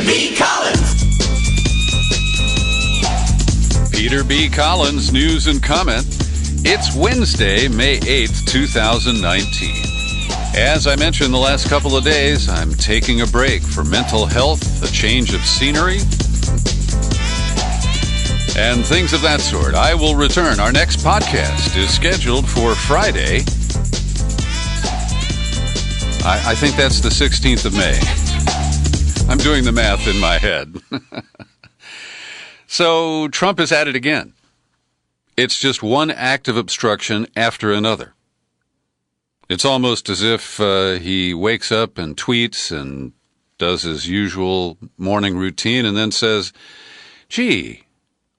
B. Collins. Peter B. Collins, news and comment. It's Wednesday, May 8th, 2019. As I mentioned the last couple of days, I'm taking a break for mental health, a change of scenery, and things of that sort. I will return. Our next podcast is scheduled for Friday. I think that's the 16th of May. I'm doing the math in my head. So Trump is at it again. It's just one act of obstruction after another. It's almost as if he wakes up and tweets and does his usual morning routine and then says, gee,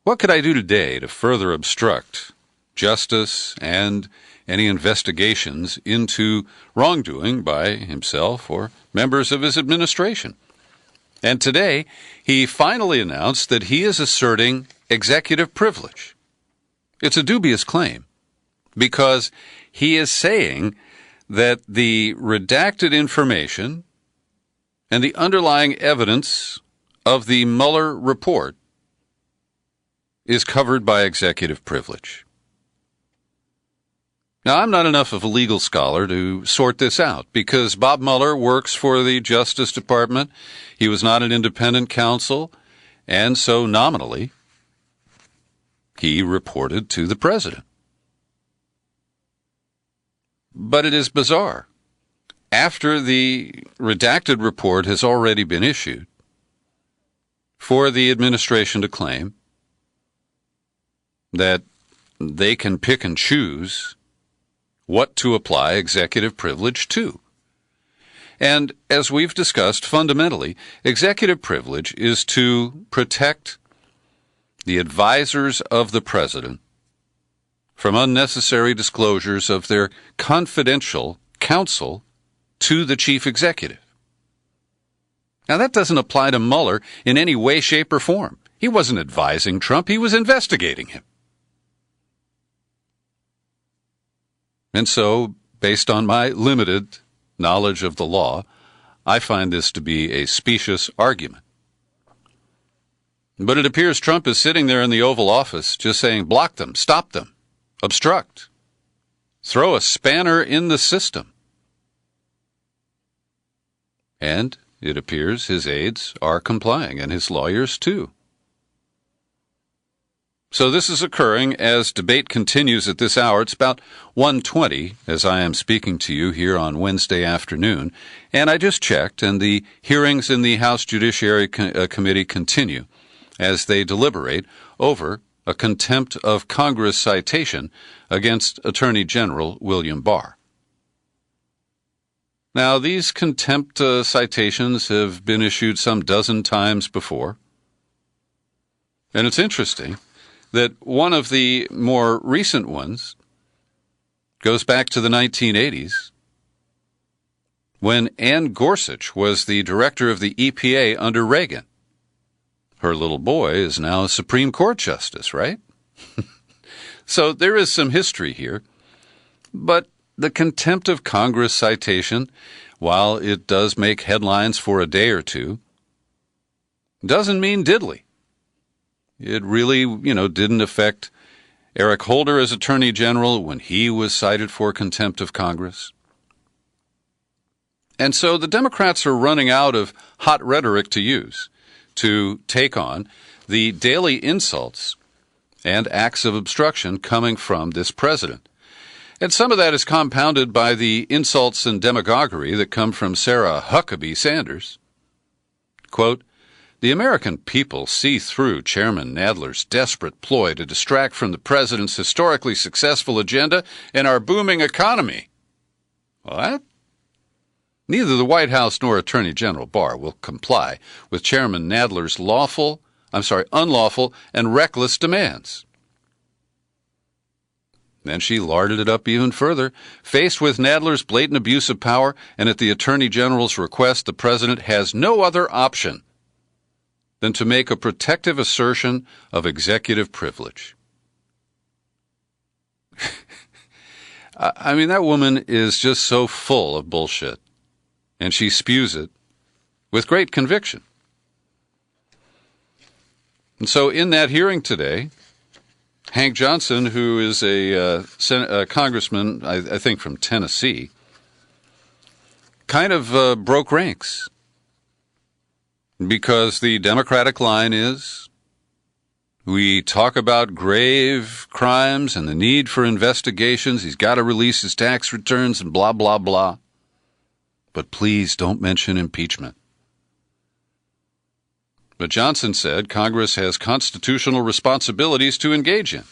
what could I do today to further obstruct justice and any investigations into wrongdoing by himself or members of his administration? And today, he finally announced that he is asserting executive privilege. It's a dubious claim because he is saying that the redacted information and the underlying evidence of the Mueller report is covered by executive privilege. Now, I'm not enough of a legal scholar to sort this out because Bob Mueller works for the Justice Department. He was not an independent counsel, and so nominally, he reported to the president. But it is bizarre. After the redacted report has already been issued, for the administration to claim that they can pick and choose what to apply executive privilege to. And as we've discussed, fundamentally, executive privilege is to protect the advisors of the president from unnecessary disclosures of their confidential counsel to the chief executive. Now, that doesn't apply to Mueller in any way, shape, or form. He wasn't advising Trump. He was investigating him. And so, based on my limited knowledge of the law, I find this to be a specious argument. But it appears Trump is sitting there in the Oval Office just saying, block them, stop them, obstruct, throw a spanner in the system. And it appears his aides are complying, and his lawyers too. So this is occurring as debate continues at this hour. It's about 1:20 as I am speaking to you here on Wednesday afternoon. And I just checked, and the hearings in the House Judiciary Committee continue as they deliberate over a contempt of Congress citation against Attorney General William Barr. Now, these contempt citations have been issued some dozen times before. And it's interesting that one of the more recent ones goes back to the 1980s when Ann Gorsuch was the director of the EPA under Reagan. Her little boy is now a Supreme Court justice, right? So there is some history here. But the contempt of Congress citation, while it does make headlines for a day or two, doesn't mean diddly. It really, didn't affect Eric Holder as Attorney General when he was cited for contempt of Congress. And so the Democrats are running out of hot rhetoric to use to take on the daily insults and acts of obstruction coming from this president. And some of that is compounded by the insults and demagoguery that come from Sarah Huckabee Sanders. Quote, the American people see through Chairman Nadler's desperate ploy to distract from the president's historically successful agenda and our booming economy. What? Neither the White House nor Attorney General Barr will comply with Chairman Nadler's unlawful and reckless demands. Then she larded it up even further. Faced with Nadler's blatant abuse of power and at the Attorney General's request, the president has no other option than to make a protective assertion of executive privilege. I mean, that woman is just so full of bullshit, and she spews it with great conviction. And so in that hearing today, Hank Johnson, who is a congressman, I think from Tennessee, kind of broke ranks because the Democratic line is, we talk about grave crimes and the need for investigations. He's got to release his tax returns and blah, blah, blah. But please don't mention impeachment. But Johnson said Congress has constitutional responsibilities to engage in,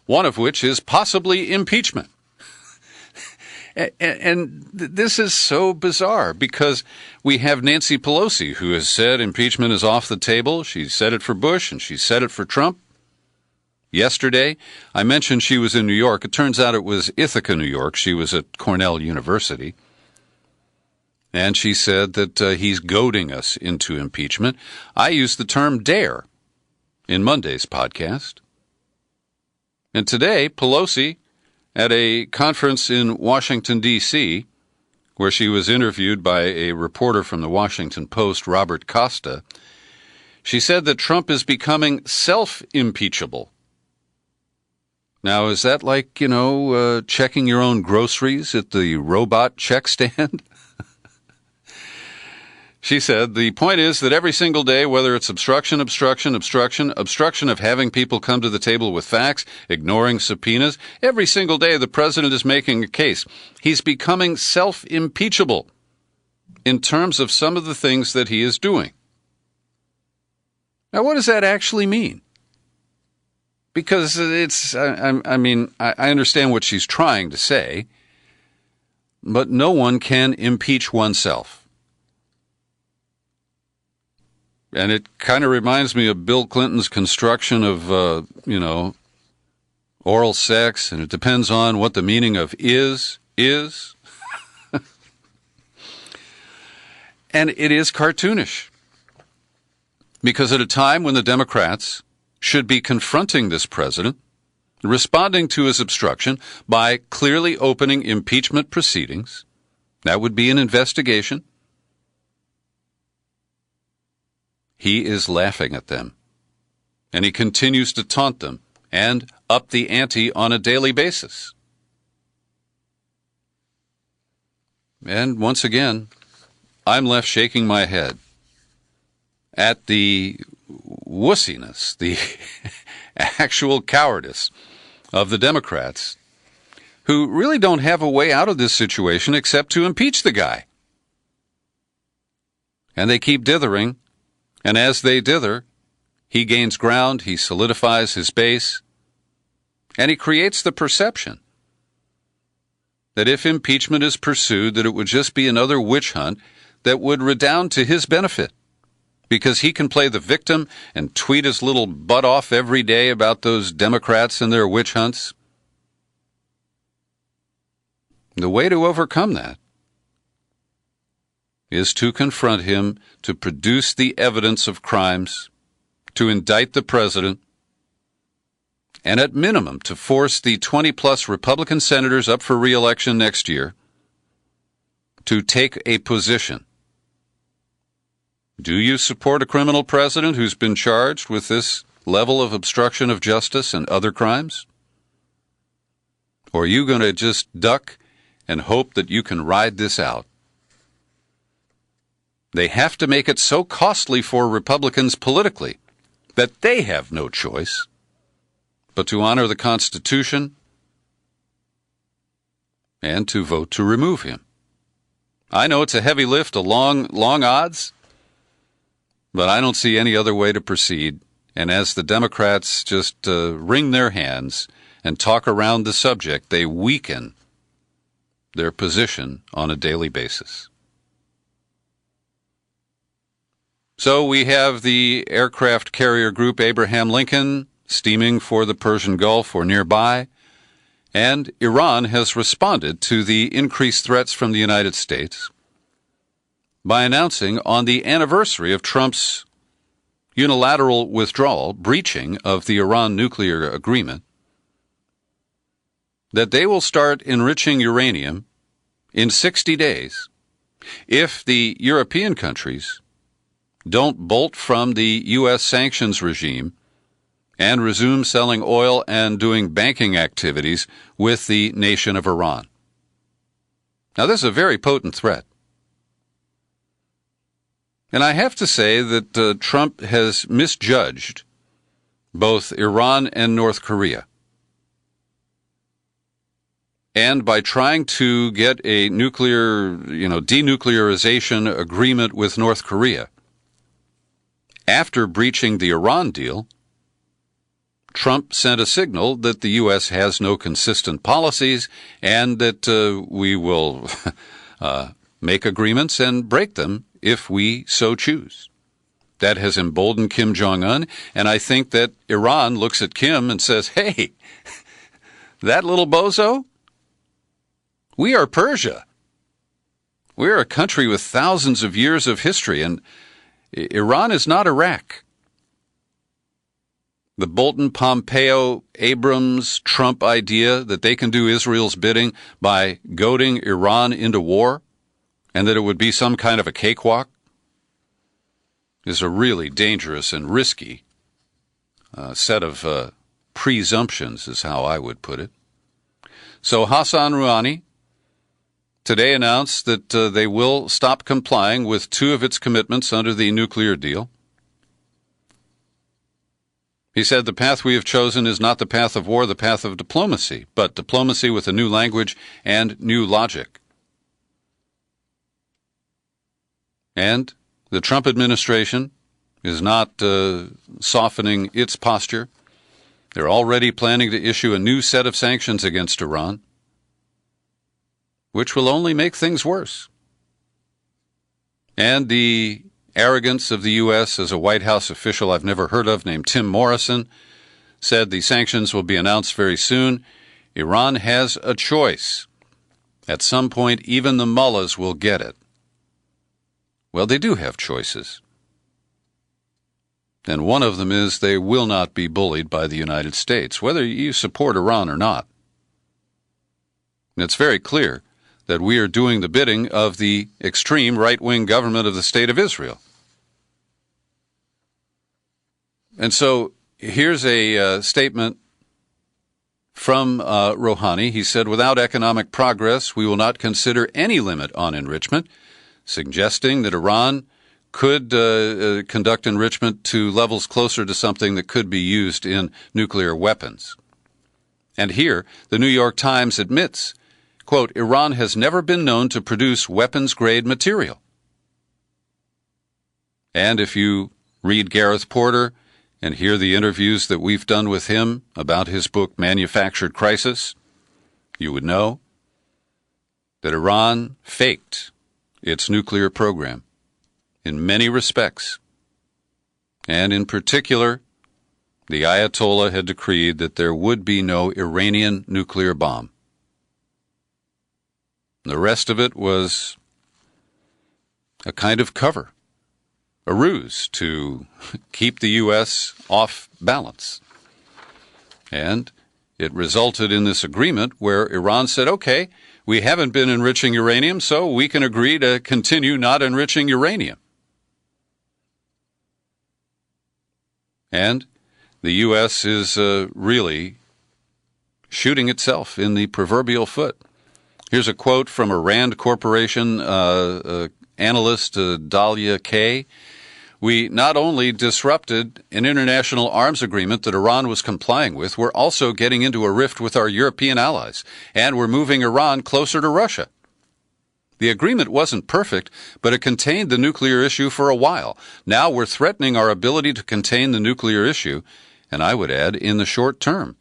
one of which is possibly impeachment. And this is so bizarre because we have Nancy Pelosi, who has said impeachment is off the table. She said it for Bush and she said it for Trump. Yesterday, I mentioned she was in New York. It turns out it was Ithaca, New York. She was at Cornell University. And she said that he's goading us into impeachment. I used the term dare in Monday's podcast. And today, Pelosi, at a conference in Washington, D.C., where she was interviewed by a reporter from the Washington Post, Robert Costa, she said that Trump is becoming self-impeachable. Now, is that like, checking your own groceries at the robot check stand? She said, the point is that every single day, whether it's obstruction of having people come to the table with facts, ignoring subpoenas, every single day the president is making a case. He's becoming self-impeachable in terms of some of the things that he is doing. Now, what does that actually mean? Because I understand what she's trying to say, but no one can impeach oneself. And it kind of reminds me of Bill Clinton's construction of, oral sex, and it depends on what the meaning of is. And it is cartoonish. Because at a time when the Democrats should be confronting this president, responding to his obstruction by clearly opening impeachment proceedings, that would be an investigation, he is laughing at them, and he continues to taunt them and up the ante on a daily basis. And once again, I'm left shaking my head at the wussiness, the actual cowardice of the Democrats, who really don't have a way out of this situation except to impeach the guy. And they keep dithering. And as they dither, he gains ground, he solidifies his base, and he creates the perception that if impeachment is pursued, that it would just be another witch hunt that would redound to his benefit, because he can play the victim and tweet his little butt off every day about those Democrats and their witch hunts. The way to overcome that is to confront him, to produce the evidence of crimes, to indict the president, and at minimum to force the 20-plus Republican senators up for re-election next year to take a position. Do you support a criminal president who's been charged with this level of obstruction of justice and other crimes? Or are you going to just duck and hope that you can ride this out? They have to make it so costly for Republicans politically that they have no choice but to honor the Constitution and to vote to remove him. I know it's a heavy lift, a long odds, but I don't see any other way to proceed. And as the Democrats just wring their hands and talk around the subject, they weaken their position on a daily basis. So we have the aircraft carrier group Abraham Lincoln steaming for the Persian Gulf or nearby, and Iran has responded to the increased threats from the United States by announcing on the anniversary of Trump's unilateral withdrawal, breaching of the Iran nuclear agreement, that they will start enriching uranium in 60 days if the European countries don't bolt from the U.S. sanctions regime and resume selling oil and doing banking activities with the nation of Iran. Now, this is a very potent threat. And I have to say that Trump has misjudged both Iran and North Korea. And by trying to get a denuclearization agreement with North Korea, after breaching the Iran deal, Trump sent a signal that the U.S. has no consistent policies and that we will make agreements and break them if we so choose. That has emboldened Kim Jong-un, and I think that Iran looks at Kim and says, hey, that little bozo? We are Persia. We are a country with thousands of years of history, and Iran is not Iraq. The Bolton, Pompeo, Abrams, Trump idea that they can do Israel's bidding by goading Iran into war and that it would be some kind of a cakewalk is a really dangerous and risky set of presumptions, is how I would put it. So Hassan Rouhani today announced that they will stop complying with two of its commitments under the nuclear deal. He said the path we have chosen is not the path of war, the path of diplomacy, but diplomacy with a new language and new logic. And the Trump administration is not softening its posture. They're already planning to issue a new set of sanctions against Iran, which will only make things worse. And the arrogance of the U.S. as a White House official I've never heard of named Tim Morrison said the sanctions will be announced very soon. Iran has a choice. At some point, even the mullahs will get it. Well, they do have choices. And one of them is they will not be bullied by the United States, whether you support Iran or not. And it's very clear that we are doing the bidding of the extreme right-wing government of the State of Israel. And so here's a statement from Rouhani. He said, without economic progress, we will not consider any limit on enrichment, suggesting that Iran could conduct enrichment to levels closer to something that could be used in nuclear weapons. And here, the New York Times admits, quote, Iran has never been known to produce weapons-grade material. And if you read Gareth Porter and hear the interviews that we've done with him about his book Manufactured Crisis, you would know that Iran faked its nuclear program in many respects. And in particular, the Ayatollah had decreed that there would be no Iranian nuclear bomb. The rest of it was a kind of cover, a ruse to keep the U.S. off balance. And it resulted in this agreement where Iran said, okay, we haven't been enriching uranium, so we can agree to continue not enriching uranium. And the U.S. is really shooting itself in the proverbial foot. Here's a quote from a Rand Corporation analyst, Dahlia Kay. We not only disrupted an international arms agreement that Iran was complying with, we're also getting into a rift with our European allies, and we're moving Iran closer to Russia. The agreement wasn't perfect, but it contained the nuclear issue for a while. Now we're threatening our ability to contain the nuclear issue, and I would add, in the short term.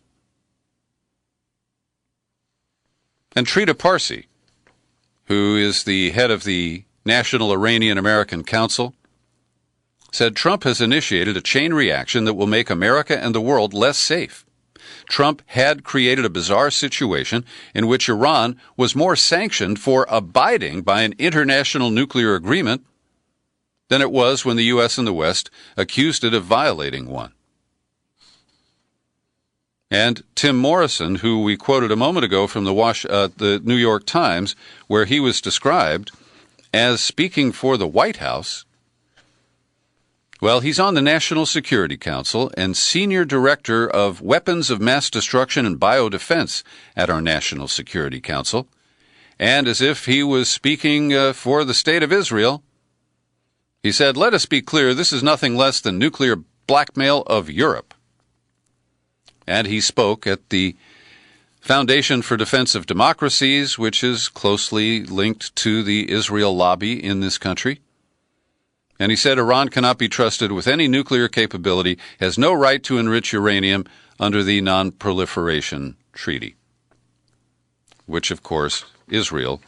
And Trita Parsi, who is the head of the National Iranian-American Council, said Trump has initiated a chain reaction that will make America and the world less safe. Trump had created a bizarre situation in which Iran was more sanctioned for abiding by an international nuclear agreement than it was when the U.S. and the West accused it of violating one. And Tim Morrison, who we quoted a moment ago from the New York Times, where he was described as speaking for the White House, Well, he's on the National Security Council and Senior Director of Weapons of Mass Destruction and Biodefense at our National Security Council. And as if he was speaking for the State of Israel, he said, "Let us be clear, this is nothing less than nuclear blackmail of Europe." And he spoke at the Foundation for Defense of Democracies, which is closely linked to the Israel lobby in this country. And he said Iran cannot be trusted with any nuclear capability, has no right to enrich uranium under the Non-Proliferation Treaty, which, of course, Israel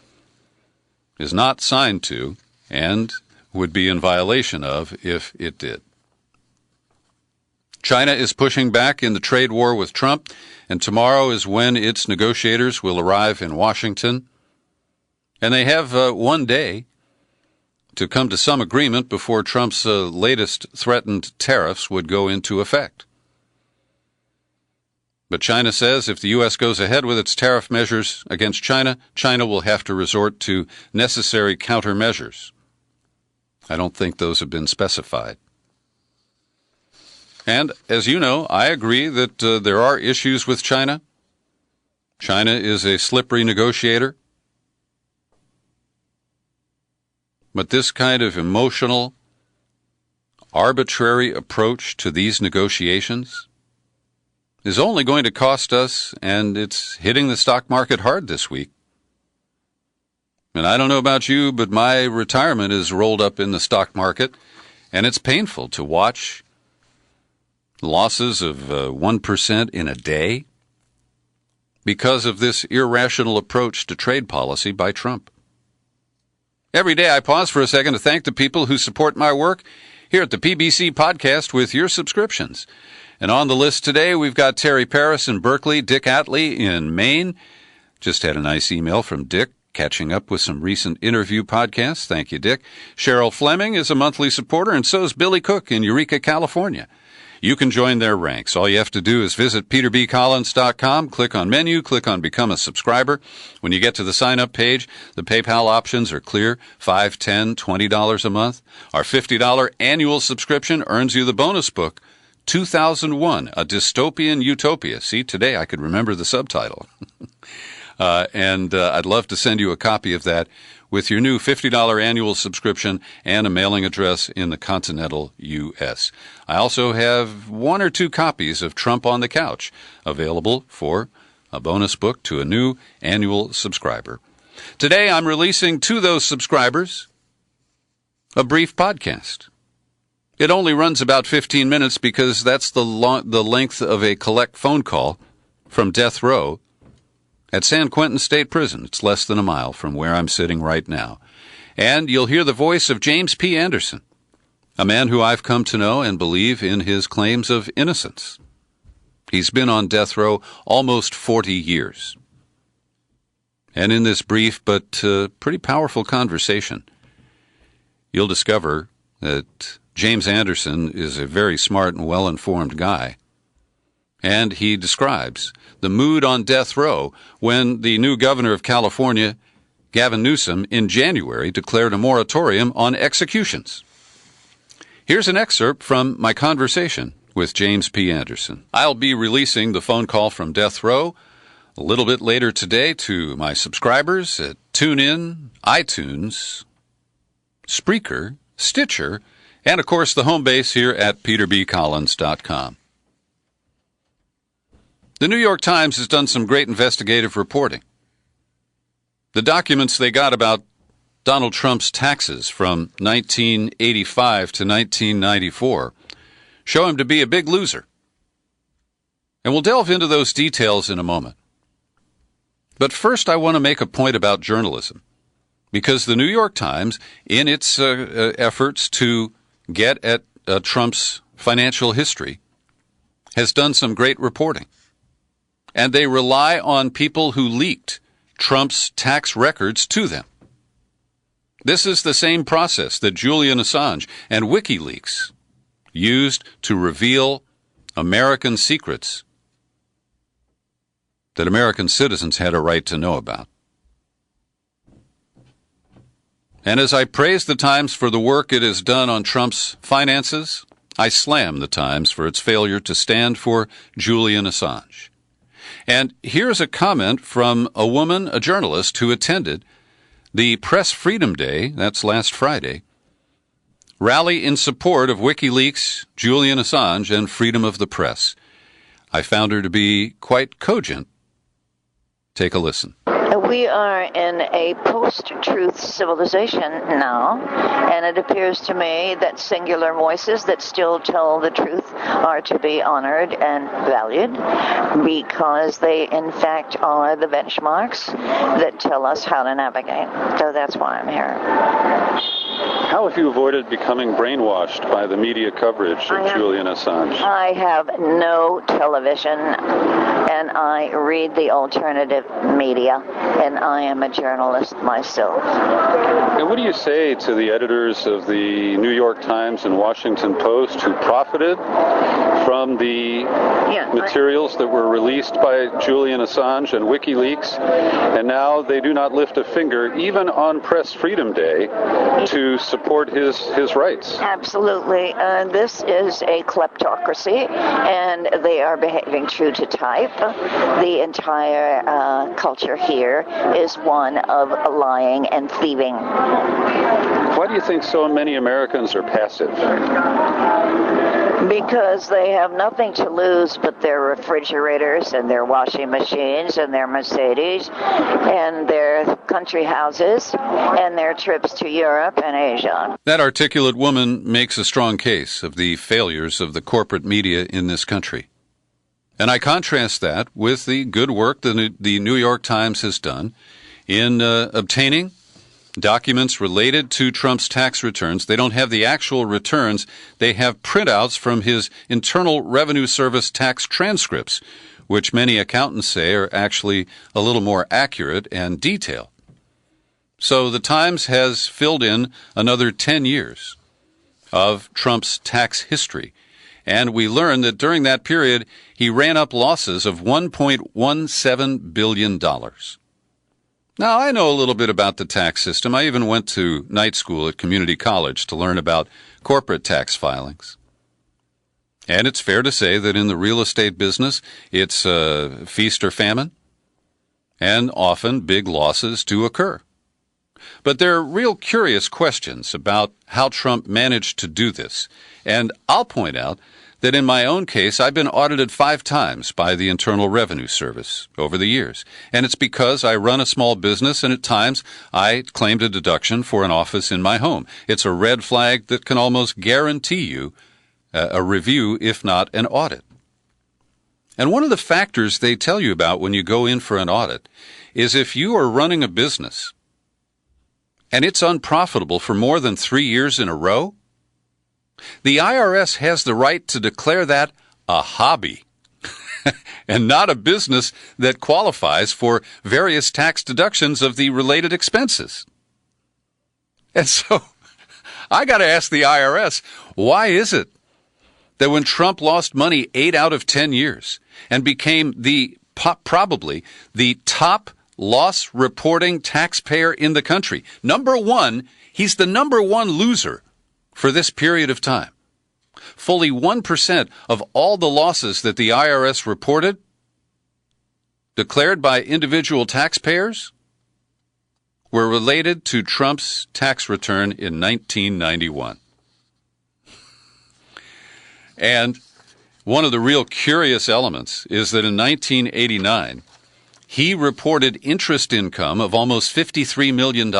is not signed to and would be in violation of if it did. China is pushing back in the trade war with Trump, and tomorrow is when its negotiators will arrive in Washington. And they have 1 day to come to some agreement before Trump's latest threatened tariffs would go into effect. But China says if the U.S. goes ahead with its tariff measures against China, China will have to resort to necessary countermeasures. I don't think those have been specified. And as you know, I agree that there are issues with China. China is a slippery negotiator. But this kind of emotional, arbitrary approach to these negotiations is only going to cost us, and it's hitting the stock market hard this week. And I don't know about you, but my retirement is rolled up in the stock market, and it's painful to watch losses of 1% in a day because of this irrational approach to trade policy by Trump. Every day I pause for a second to thank the people who support my work here at the PBC podcast with your subscriptions. And on the list today, we've got Terry Paris in Berkeley, Dick Atlee in Maine. Just had a nice email from Dick catching up with some recent interview podcasts. Thank you, Dick. Cheryl Fleming is a monthly supporter, and so is Billy Cook in Eureka, California. You can join their ranks. All you have to do is visit peterbcollins.com, click on menu, click on Become a Subscriber. When you get to the sign-up page, the PayPal options are clear, $5, $10, $20 a month. Our $50 annual subscription earns you the bonus book, 2001, A Dystopian Utopia. See, today I could remember the subtitle. And I'd love to send you a copy of that with your new $50 annual subscription and a mailing address in the continental U.S. I also have 1 or 2 copies of Trump on the Couch available for a bonus book to a new annual subscriber. Today I'm releasing to those subscribers a brief podcast. It only runs about 15 minutes because that's the length of a collect phone call from death row at San Quentin State Prison. It's less than a mile from where I'm sitting right now. And you'll hear the voice of James P. Anderson, a man who I've come to know and believe in his claims of innocence. He's been on death row almost 40 years. And in this brief but pretty powerful conversation, you'll discover that James Anderson is a very smart and well-informed guy. And he describes the mood on death row when the new governor of California, Gavin Newsom, in January declared a moratorium on executions. Here's an excerpt from my conversation with James P. Anderson. I'll be releasing the phone call from death row a little bit later today to my subscribers at TuneIn, iTunes, Spreaker, Stitcher, and, of course, the home base here at peterbcollins.com. The New York Times has done some great investigative reporting. The documents they got about Donald Trump's taxes from 1985 to 1994 show him to be a big loser. And we'll delve into those details in a moment. But first, I want to make a point about journalism, because the New York Times, in its efforts to get at Trump's financial history, has done some great reporting. And they rely on people who leaked Trump's tax records to them. This is the same process that Julian Assange and WikiLeaks used to reveal American secrets that American citizens had a right to know about. And as I praise the Times for the work it has done on Trump's finances, I slam the Times for its failure to stand for Julian Assange. And here's a comment from a woman, a journalist, who attended the Press Freedom Day, that's last Friday, rally in support of WikiLeaks, Julian Assange, and freedom of the press. I found her to be quite cogent. Take a listen. We are in a post-truth civilization now, and it appears to me that singular voices that still tell the truth are to be honored and valued because they, in fact, are the benchmarks that tell us how to navigate. So that's why I'm here. How have you avoided becoming brainwashed by the media coverage of Julian Assange? I have no television, and I read the alternative media, and I am a journalist myself. And what do you say to the editors of the New York Times and Washington Post who profited from the materials that were released by Julian Assange and WikiLeaks, and now they do not lift a finger, even on Press Freedom Day, to support his rights? Absolutely. This is a kleptocracy, and they are behaving true to type. The entire culture here is one of lying and thieving. Why do you think so many Americans are passive? Because they have nothing to lose but their refrigerators and their washing machines and their Mercedes and their country houses and their trips to Europe and Asia. That articulate woman makes a strong case of the failures of the corporate media in this country. And I contrast that with the good work that the New York Times has done in obtaining documents related to Trump's tax returns. They don't have the actual returns. They have printouts from his Internal Revenue Service tax transcripts, which many accountants say are actually a little more accurate and detailed. So the Times has filled in another 10 years of Trump's tax history. And we learned that during that period, he ran up losses of $1.17 billion. Now, I know a little bit about the tax system. I even went to night school at community college to learn about corporate tax filings. And it's fair to say that in the real estate business, it's feast or famine, and often big losses do occur. But there are real curious questions about how Trump managed to do this. And I'll point out that in my own case, I've been audited 5 times by the Internal Revenue Service over the years. And it's because I run a small business, and at times I claimed a deduction for an office in my home. It's a red flag that can almost guarantee you a review, if not an audit. And one of the factors they tell you about when you go in for an audit is if you are running a business and it's unprofitable for more than 3 years in a row, the IRS has the right to declare that a hobby and not a business that qualifies for various tax deductions of the related expenses. And so I got to ask the IRS, why is it that when Trump lost money 8 out of 10 years and became probably the top loss reporting taxpayer in the country, number one, he's the number one loser for this period of time. Fully 1% of all the losses that the IRS reported, declared by individual taxpayers, were related to Trump's tax return in 1991. And one of the real curious elements is that in 1989, he reported interest income of almost $53 million.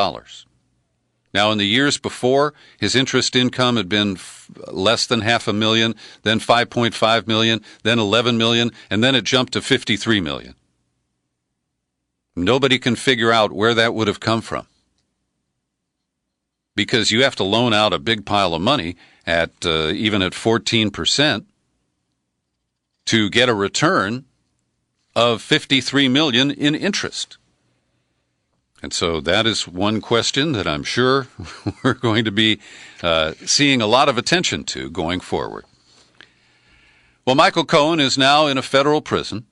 Now, in the years before, his interest income had been less than $500,000, then $5.5 million, then $11 million, and then it jumped to $53 million. Nobody can figure out where that would have come from, because you have to loan out a big pile of money at even at 14% to get a return of $53 million in interest. And so that is one question that I'm sure we're going to be seeing a lot of attention to going forward. Well, Michael Cohen is now in a federal prison.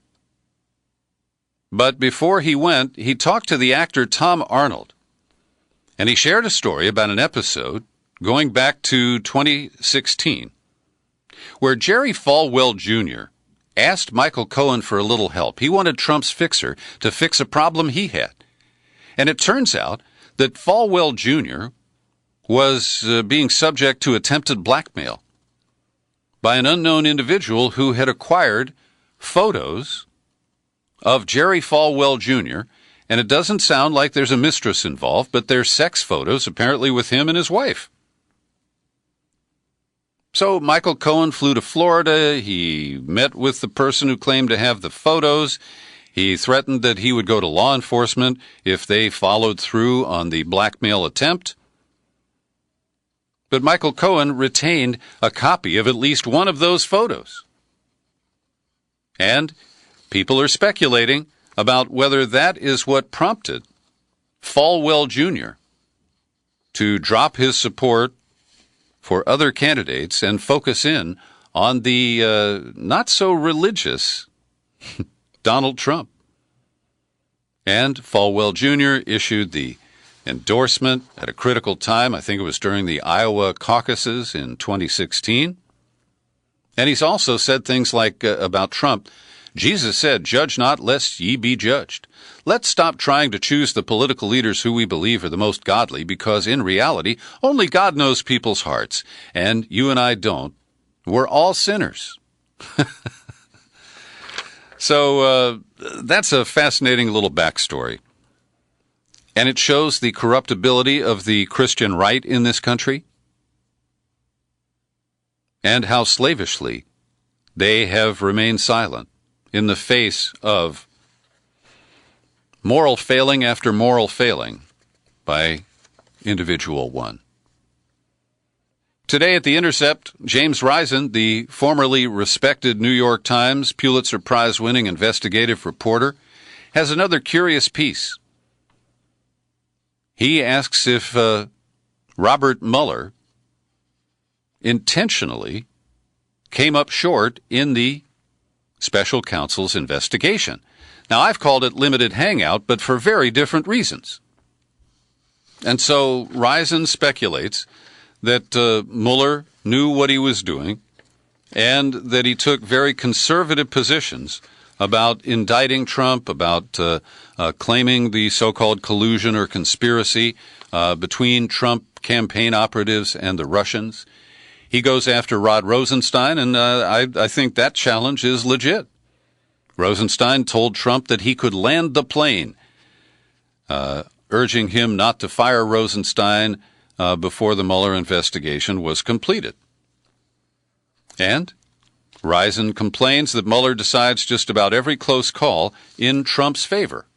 But before he went, he talked to the actor Tom Arnold. And he shared a story about an episode going back to 2016, where Jerry Falwell Jr. asked Michael Cohen for a little help. He wanted Trump's fixer to fix a problem he had. And it turns out that Falwell Jr. was being subject to attempted blackmail by an unknown individual who had acquired photos of Jerry Falwell Jr., and it doesn't sound like there's a mistress involved, but there's sex photos apparently with him and his wife. So Michael Cohen flew to Florida. He met with the person who claimed to have the photos. He threatened that he would go to law enforcement if they followed through on the blackmail attempt. But Michael Cohen retained a copy of at least one of those photos. And people are speculating about whether that is what prompted Falwell Jr. to drop his support for other candidates and focus in on the not-so-religious Donald Trump. And Falwell Jr. issued the endorsement at a critical time. I think it was during the Iowa caucuses in 2016. And he's also said things like about Trump, Jesus said, "Judge not, lest ye be judged." Let's stop trying to choose the political leaders who we believe are the most godly, because in reality, only God knows people's hearts, and you and I don't. We're all sinners. So that's a fascinating little backstory. And it shows the corruptibility of the Christian right in this country and how slavishly they have remained silent in the face of moral failing after moral failing by individual one. Today at The Intercept, James Risen, the formerly respected New York Times Pulitzer Prize-winning investigative reporter, has another curious piece. He asks if Robert Mueller intentionally came up short in the special counsel's investigation. Now, I've called it limited hangout, but for very different reasons. And so Risen speculates that Mueller knew what he was doing and that he took very conservative positions about indicting Trump, about claiming the so-called collusion or conspiracy between Trump campaign operatives and the Russians. He goes after Rod Rosenstein, and I think that challenge is legit. Rosenstein told Trump that he could land the plane, urging him not to fire Rosenstein before the Mueller investigation was completed. And Risen complains that Mueller decides just about every close call in Trump's favor.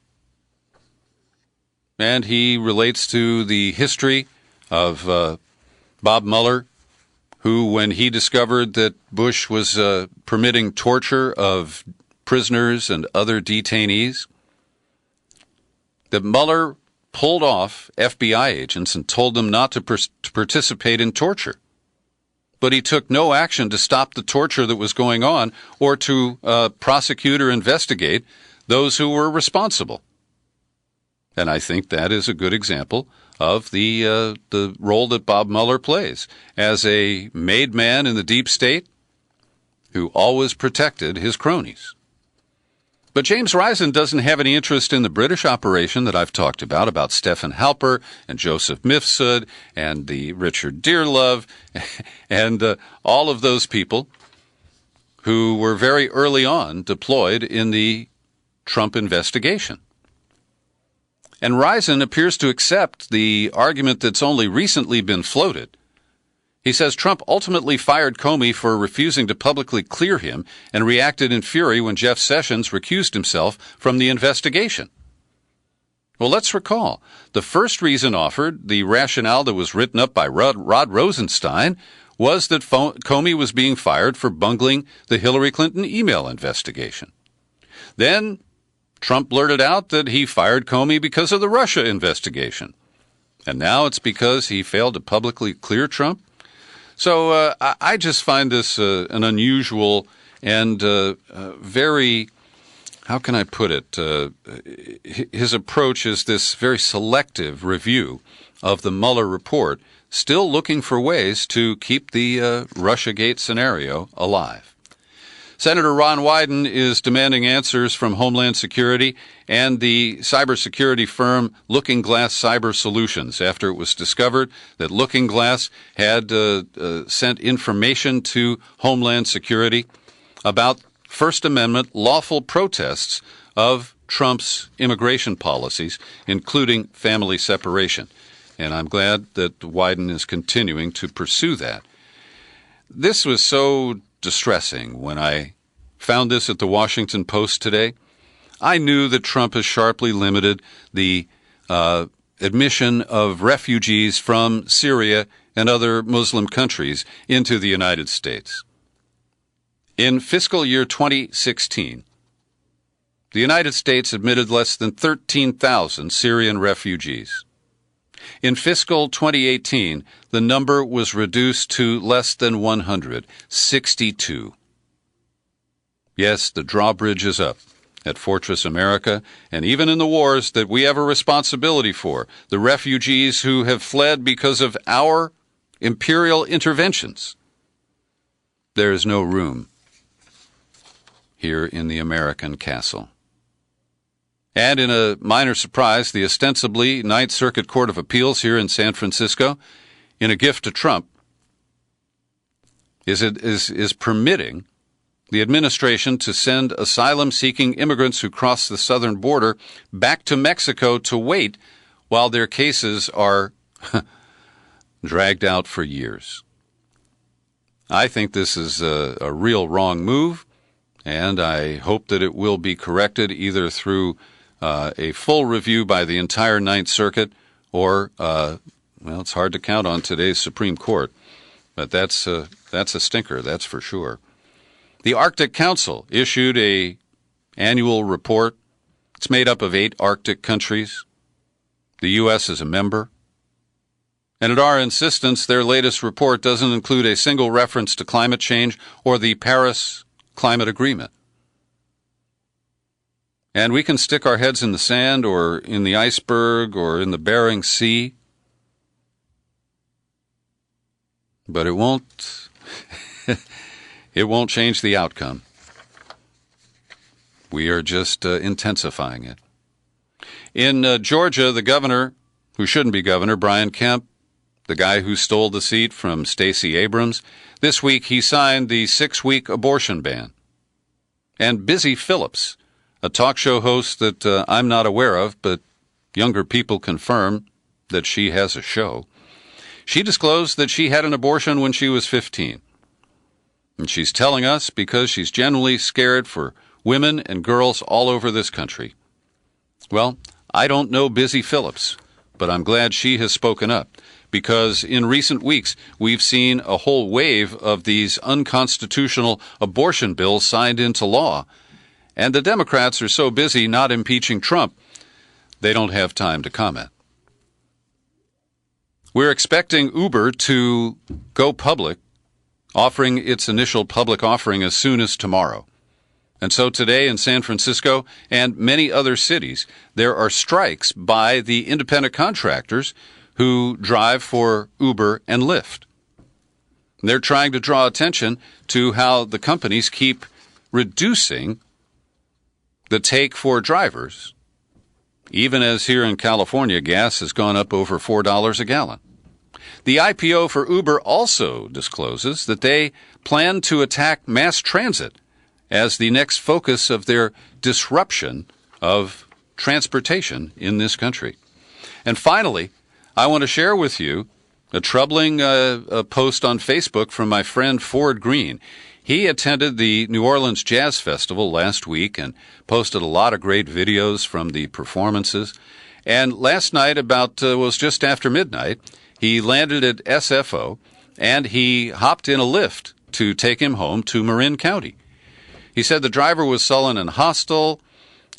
And he relates to the history of Bob Mueller, who, when he discovered that Bush was permitting torture of prisoners and other detainees, that Mueller pulled off FBI agents and told them not to participate in torture. But he took no action to stop the torture that was going on or to prosecute or investigate those who were responsible. And I think that is a good example of the role that Bob Mueller plays as a made man in the deep state who always protected his cronies. But James Risen doesn't have any interest in the British operation that I've talked about Stephen Halper and Joseph Mifsud and the Richard Dearlove and all of those people who were very early on deployed in the Trump investigation. And Risen appears to accept the argument that's only recently been floated. He says Trump ultimately fired Comey for refusing to publicly clear him and reacted in fury when Jeff Sessions recused himself from the investigation. Well, let's recall, the first reason offered, the rationale that was written up by Rod Rosenstein, was that Comey was being fired for bungling the Hillary Clinton email investigation. Then Trump blurted out that he fired Comey because of the Russia investigation. And now it's because he failed to publicly clear Trump? So I just find this an unusual and very how can I put it? His approach is this very selective review of the Mueller report, still looking for ways to keep the Russiagate scenario alive. Senator Ron Wyden is demanding answers from Homeland Security and the cybersecurity firm Looking Glass Cyber Solutions after it was discovered that Looking Glass had sent information to Homeland Security about First Amendment lawful protests of Trump's immigration policies, including family separation. And I'm glad that Wyden is continuing to pursue that. This was so distressing when I found this at the Washington Post today. I knew that Trump has sharply limited the admission of refugees from Syria and other Muslim countries into the United States. In fiscal year 2016, the United States admitted less than 13,000 Syrian refugees. In fiscal 2018, the number was reduced to less than 162. Yes, the drawbridge is up at Fortress America, and even in the wars that we have a responsibility for, the refugees who have fled because of our imperial interventions, there is no room here in the American castle. And in a minor surprise, the ostensibly Ninth Circuit Court of Appeals here in San Francisco, in a gift to Trump, is permitting the administration to send asylum-seeking immigrants who cross the southern border back to Mexico to wait while their cases are dragged out for years. I think this is a real wrong move, and I hope that it will be corrected either through a full review by the entire Ninth Circuit or, well, it's hard to count on today's Supreme Court, but that's a stinker, that's for sure. The Arctic Council issued an annual report. It's made up of 8 Arctic countries. The U.S. is a member. And at our insistence, their latest report doesn't include a single reference to climate change or the Paris Climate Agreement. And we can stick our heads in the sand or in the iceberg or in the Bering Sea, but it won't change the outcome. We are just intensifying it. In Georgia, the governor, who shouldn't be governor, Brian Kemp, the guy who stole the seat from Stacey Abrams, this week he signed the 6-week abortion ban. And Busy Phillips, a talk show host that I'm not aware of, but younger people confirm that she has a show, she disclosed that she had an abortion when she was 15. And she's telling us because she's genuinely scared for women and girls all over this country. Well, I don't know Busy Phillips, but I'm glad she has spoken up, because in recent weeks we've seen a whole wave of these unconstitutional abortion bills signed into law, and the Democrats are so busy not impeaching Trump, they don't have time to comment. We're expecting Uber to go public, offering its initial public offering as soon as tomorrow. And so today in San Francisco and many other cities, there are strikes by the independent contractors who drive for Uber and Lyft. They're trying to draw attention to how the companies keep reducing the take for drivers, even as here in California, gas has gone up over $4 a gallon. The IPO for Uber also discloses that they plan to attack mass transit as the next focus of their disruption of transportation in this country. And finally, I want to share with you a troubling post on Facebook from my friend Ford Green. He attended the New Orleans Jazz Festival last week and posted a lot of great videos from the performances. And last night, was just after midnight, he landed at SFO and he hopped in a Lyft to take him home to Marin County. He said the driver was sullen and hostile,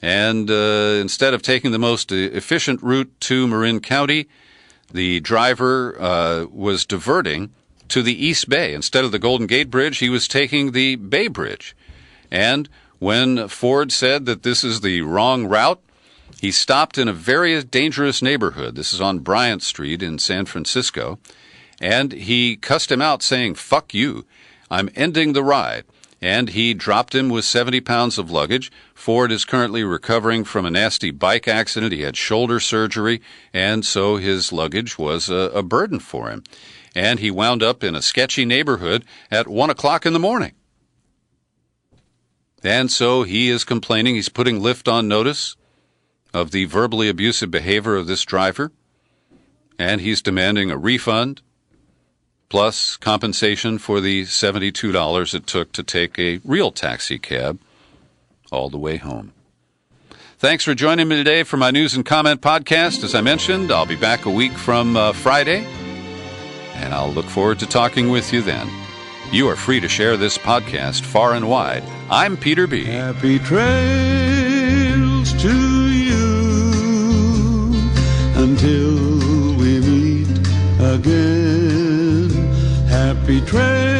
and instead of taking the most efficient route to Marin County, the driver was diverting to the East Bay. Instead of the Golden Gate Bridge, he was taking the Bay Bridge. And when Ford said that this is the wrong route. He stopped in a very dangerous neighborhood. This is on Bryant Street in San Francisco. And he cussed him out saying, "Fuck you. I'm ending the ride." And he dropped him with 70 pounds of luggage. Ford is currently recovering from a nasty bike accident. He had shoulder surgery, and so his luggage was a burden for him. And he wound up in a sketchy neighborhood at 1 o'clock in the morning. And so he is complaining. He's putting Lyft on notice of the verbally abusive behavior of this driver, and he's demanding a refund plus compensation for the $72 it took to take a real taxi cab all the way home. Thanks for joining me today for my News and Comment podcast. As I mentioned, I'll be back a week from Friday, and I'll look forward to talking with you then. You are free to share this podcast far and wide. I'm Peter B. Happy trails to you until we meet again. Happy trails.